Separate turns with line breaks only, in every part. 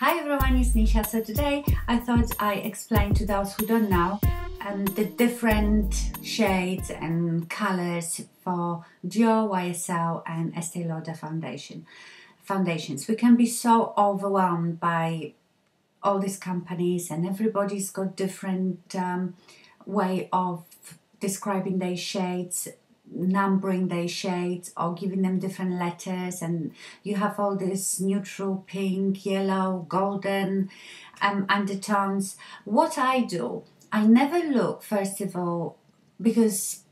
Hi everyone, it's Nisha. So today I thought I explain to those who don't know the different shades and colors for Dior, YSL and Estee Lauder foundations. We can be so overwhelmed by all these companies, and everybody's got different way of describing their shades, numbering their shades or giving them different letters, and you have all this neutral pink, yellow, golden undertones. What I do, I never look, first of all, because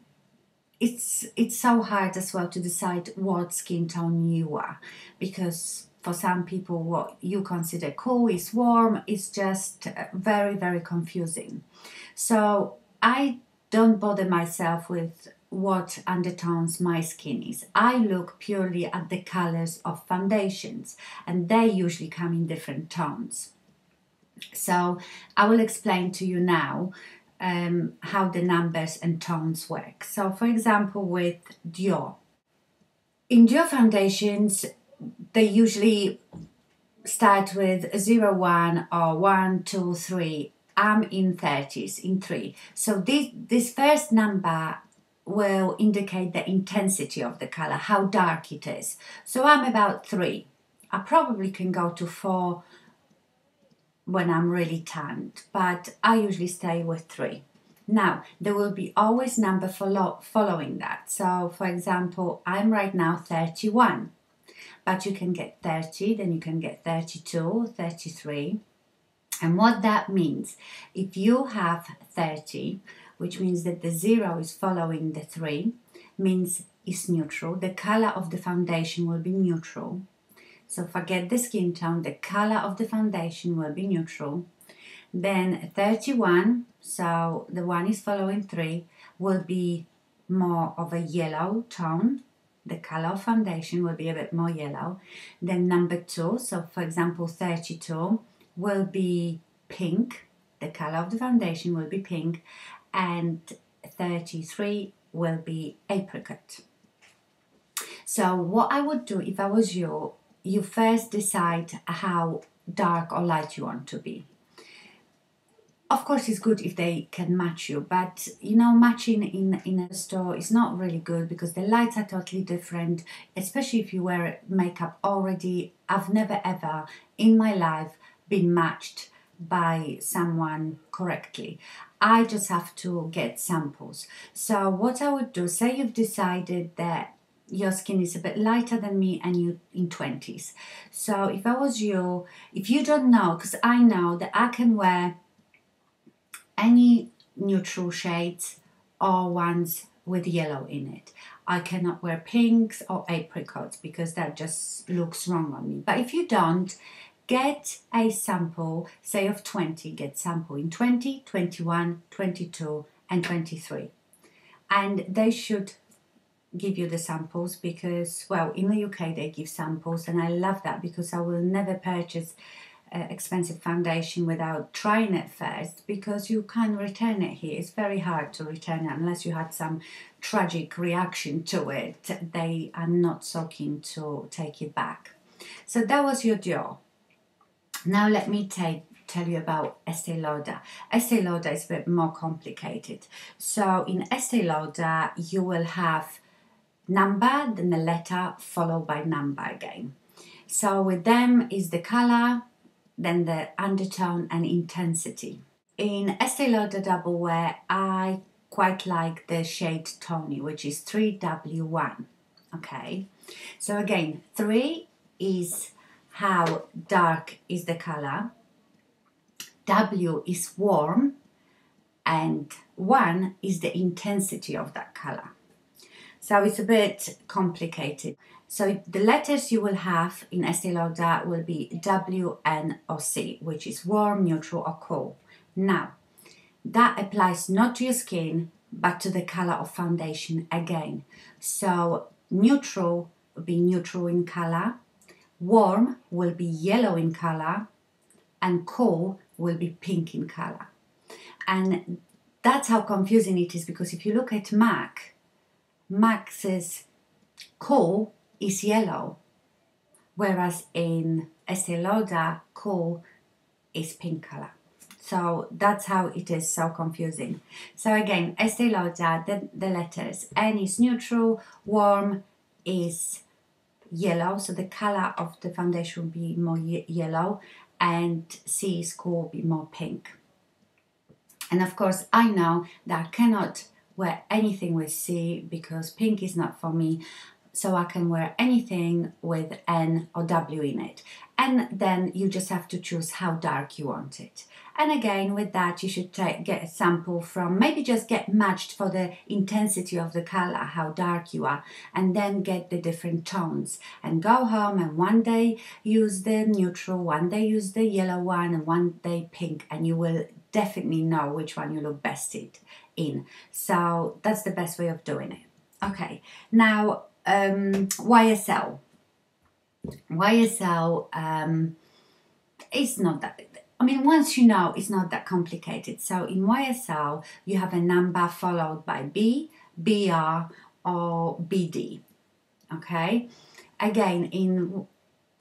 it's so hard as well to decide what skin tone you are, because for some people what you consider cool is warm. It's just very confusing. So I don't bother myself with what undertones my skin is. I look purely at the colors of foundations, and they usually come in different tones. So I will explain to you now how the numbers and tones work. So for example, with Dior. In Dior foundations, they usually start with 0, 1 or 1, 2, 3. I'm in 30s, in 3. So this first number will indicate the intensity of the color, how dark it is. So I'm about 3. I probably can go to 4 when I'm really tanned, but I usually stay with 3. Now, there will be always number following that. So, for example, I'm right now 31, but you can get 30, then you can get 32, 33. And what that means, if you have 30, which means that the 0 is following the 3, means it's neutral. The color of the foundation will be neutral. So forget the skin tone, the color of the foundation will be neutral. Then 31, so the 1 is following 3, will be more of a yellow tone. The color of foundation will be a bit more yellow. Then number 2, so for example 32, will be pink. The color of the foundation will be pink. And 33 will be apricot. So what I would do if I was you, you first decide how dark or light you want to be. Of course, it's good if they can match you, but you know, matching in a store is not really good because the lights are totally different, especially if you wear makeup already. I've never ever in my life been matched by someone correctly. I just have to get samples. So what I would do, say you've decided that your skin is a bit lighter than me and you in 20s. So if I was you, if you don't know, because I know that I can wear any neutral shades or ones with yellow in it. I cannot wear pinks or apricots because that just looks wrong on me. But if you don't, get a sample, say of 20, get sample in 20, 21, 22 and 23. And they should give you the samples because, well, in the UK they give samples, and I love that because I will never purchase expensive foundation without trying it first, because you can't return it here. It's very hard to return it unless you had some tragic reaction to it. They are not so keen to take it back. So that was your Dior. Now let me tell you about Estee Lauder. Estee Lauder is a bit more complicated. So in Estee Lauder you will have number, then the letter followed by number again. So with them is the color, then the undertone and intensity. In Estee Lauder Double Wear, I quite like the shade Tony, which is 3W1. Okay, so again, 3 is how dark is the color, W is warm, and 1 is the intensity of that color. So it's a bit complicated. So the letters you will have in Estee Lauder will be W, N or C, which is warm, neutral or cool. Now, that applies not to your skin, but to the color of foundation again. So neutral will be neutral in color, warm will be yellow in color, and cool will be pink in color. And that's how confusing it is, because if you look at MAC says cool is yellow, whereas in Estee Lauder, Cool is pink color. So that's how it is so confusing. So again, Estee Lauder, the letters, N is neutral, warm is yellow, so the color of the foundation will be more yellow, and C is Cool, will be more pink. And of course, I know that I cannot wear anything with C because pink is not for me. So I can wear anything with N or W in it. And then you just have to choose how dark you want it. And again, with that, you should get a sample from, maybe just get matched for the intensity of the color, how dark you are, and then get the different tones. And go home and one day use the neutral, one day use the yellow one, and one day pink, and you will definitely know which one you look best in. So that's the best way of doing it. Okay, now YSL. YSL is not that, I mean, once you know, it's not that complicated. So in YSL, you have a number followed by B, BR, or BD. Okay, again, in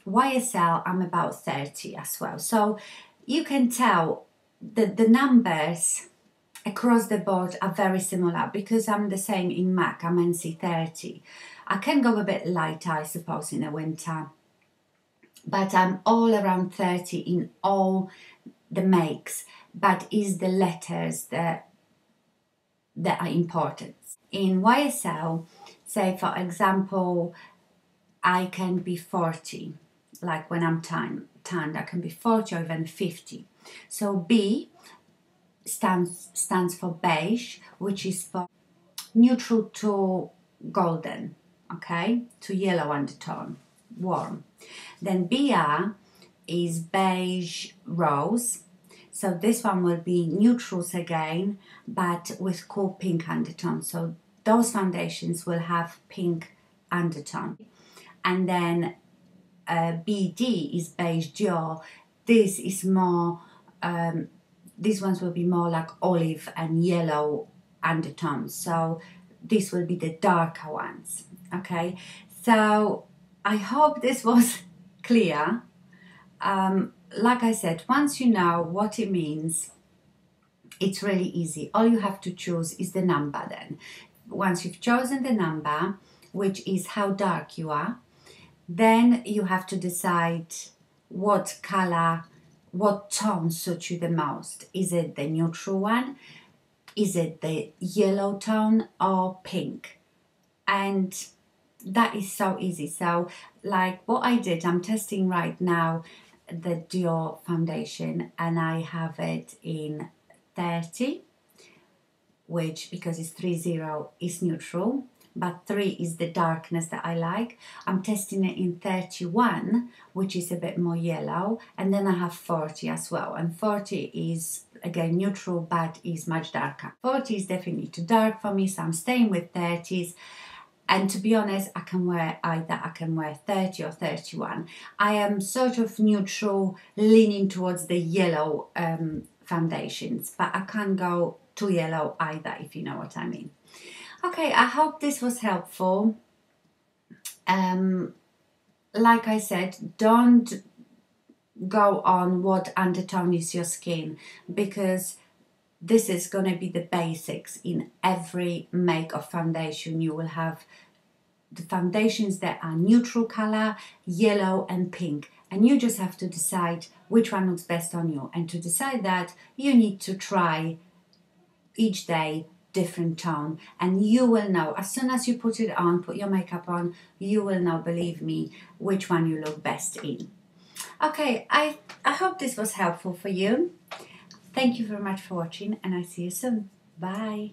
YSL, I'm about 30 as well. So you can tell that the numbers across the board are very similar because I'm the same in MAC, I'm NC30. I can go a bit lighter, I suppose, in the winter, but I'm all around 30 in all the makes, but it's the letters that are important. In YSL, say for example, I can be 40, like when I'm tanned, I can be 40 or even 50. So B stands for beige, which is for neutral to golden, okay, to yellow undertone, warm. Then BR is beige rose, so this one will be neutrals again, but with cool pink undertone. So those foundations will have pink undertone. And then BD is beige Dior. This is more, these ones will be more like olive and yellow undertones. So this will be the darker ones. Okay, so I hope this was clear. Like I said, once you know what it means, it's really easy. All you have to choose is the number then. Once you've chosen the number, which is how dark you are, then you have to decide what color, what tone suits you the most. Is it the neutral one? Is it the yellow tone or pink? And that is so easy. So like what I did, I'm testing right now the Dior foundation, and I have it in 30, which, because it's 30, is neutral, but 3 is the darkness that I like. I'm testing it in 31, which is a bit more yellow, and then I have 40 as well, and 40 is again neutral but is much darker. 40 is definitely too dark for me, so I'm staying with 30s. And to be honest, I can wear either. I can wear 30 or 31. I am sort of neutral, leaning towards the yellow foundations, but I can't go too yellow either, if you know what I mean. Okay, I hope this was helpful. Like I said, don't go on what undertone is your skin, because this is going to be the basics in every make of foundation. You will have the foundations that are neutral color, yellow and pink, and you just have to decide which one looks best on you. And to decide that, you need to try each day different tone, and you will know as soon as you put it on, put your makeup on, you will know, believe me, which one you look best in. Okay, I hope this was helpful for you. Thank you very much for watching, and I see you soon. Bye.